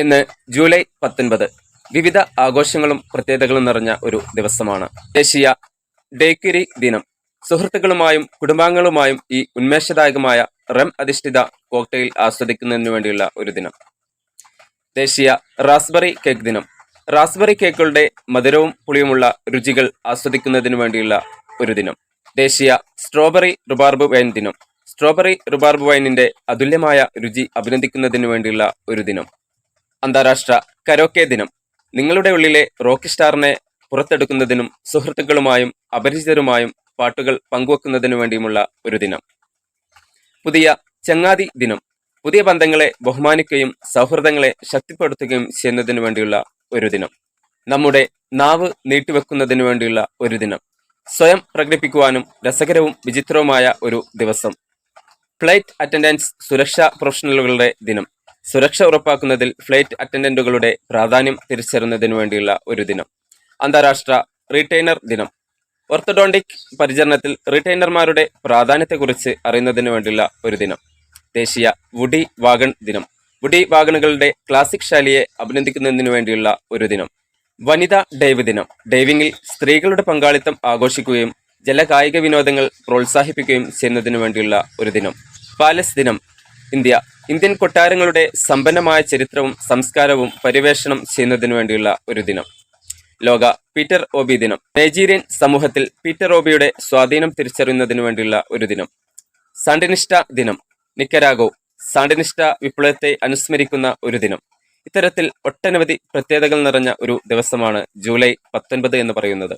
ഇന്ന് ജൂലൈ 19. വിവിധ ആഘോഷങ്ങളും പ്രത്യേകതകളും നിറഞ്ഞ ഒരു ദിവസമാണ്. ദേശീയ ഡേക്വിരി ദിനം. സുഹൃത്തുക്കളുമായും കുടുംബാംഗങ്ങളുമായും ഈ ഉന്മേഷദായകമായ റം അധിഷ്ഠിത കോക്ടെയിൽ ആസ്വദിക്കുന്നതിനു വേണ്ടിയുള്ള ഒരു ദിനം. ദേശീയ റാസ്ബെറി കേക്ക് ദിനം. റാസ്ബെറി കേക്കുകളുടെ മധുരവും പുളിയുമുള്ള രുചികൾ ആസ്വദിക്കുന്നതിനു വേണ്ടിയുള്ള ഒരു ദിനം. ദേശീയ സ്ട്രോബെറി റുബാർബ് വൈൻ ദിനം. സ്ട്രോബെറി റുബാർബ് വൈനിന്റെ അതുല്യമായ രുചി അഭിനന്ദിക്കുന്നതിനു വേണ്ടിയുള്ള ഒരു ദിനം. അന്താരാഷ്ട്ര കരോക്കെ ദിനം. നിങ്ങളുടെ ഉള്ളിലെ റോക്ക് സ്റ്റാറിനെ പുറത്തെടുക്കുന്നതിനും സുഹൃത്തുക്കളുമായും അപരിചിതരുമായും പാട്ടുകൾ പങ്കുവെക്കുന്നതിനു വേണ്ടിയുമുള്ള ഒരു ദിനം. പുതിയ ചങ്ങാതി ദിനം. പുതിയ ബന്ധങ്ങളെ ബഹുമാനിക്കുകയും സൗഹൃദങ്ങളെ ശക്തിപ്പെടുത്തുകയും ചെയ്യുന്നതിനു വേണ്ടിയുള്ള ഒരു ദിനം. നമ്മുടെ നാവ് നീട്ടിവെക്കുന്നതിനു വേണ്ടിയുള്ള ഒരു ദിനം. സ്വയം പ്രകടിപ്പിക്കുവാനും രസകരവും വിചിത്രവുമായ ഒരു ദിവസം. ഫ്ലൈറ്റ് അറ്റൻഡൻസ് സുരക്ഷാ പ്രൊഫഷണലുകളുടെ ദിനം. സുരക്ഷ ഉറപ്പാക്കുന്നതിൽ ഫ്ലൈറ്റ് അറ്റൻഡന്റുകളുടെ പ്രാധാന്യം തിരിച്ചറിയുന്നതിനു വേണ്ടിയുള്ള ഒരു ദിനം. അന്താരാഷ്ട്ര റീറ്റെയിനർ ദിനം. ഓർത്തഡോണ്ടിക് പരിചരണത്തിൽ റീറ്റെയിനർമാരുടെ പ്രാധാന്യത്തെക്കുറിച്ച് അറിയുന്നതിനു വേണ്ടിയുള്ള ഒരു ദിനം. ദേശീയ വുഡി വാഗൺ ദിനം. വുഡി വാഗണുകളുടെ ക്ലാസിക് ശൈലിയെ അഭിനന്ദിക്കുന്നതിനു വേണ്ടിയുള്ള ഒരു ദിനം. വനിതാ ഡൈവ് ദിനം. ഡൈവിംഗിൽ സ്ത്രീകളുടെ പങ്കാളിത്തം ആഘോഷിക്കുകയും ജലകായിക വിനോദങ്ങൾ പ്രോത്സാഹിപ്പിക്കുകയും ചെയ്യുന്നതിനു വേണ്ടിയുള്ള ഒരു ദിനം. പാലസ് ദിനം. ഇന്ത്യൻ കൊട്ടാരങ്ങളുടെ സമ്പന്നമായ ചരിത്രവും സംസ്കാരവും പരിവേഷണം ചെയ്യുന്നതിനു വേണ്ടിയുള്ള ഒരു ദിനം. ലോക പീറ്റർ ഓബി ദിനം. നൈജീരിയൻ സമൂഹത്തിൽ പീറ്റർ ഓബിയുടെ സ്വാധീനം തിരിച്ചറിയുന്നതിനു വേണ്ടിയുള്ള ഒരു ദിനം. സാൻഡിനിസ്റ്റ ദിനം. നിക്കരാഗോ സാൻഡിനിസ്റ്റ വിപ്ലവത്തെ അനുസ്മരിക്കുന്ന ഒരു ദിനം. ഇത്തരത്തിൽ ഒട്ടനവധി പ്രത്യേകതകൾ നിറഞ്ഞ ഒരു ദിവസമാണ് ജൂലൈ 19 എന്ന് പറയുന്നത്.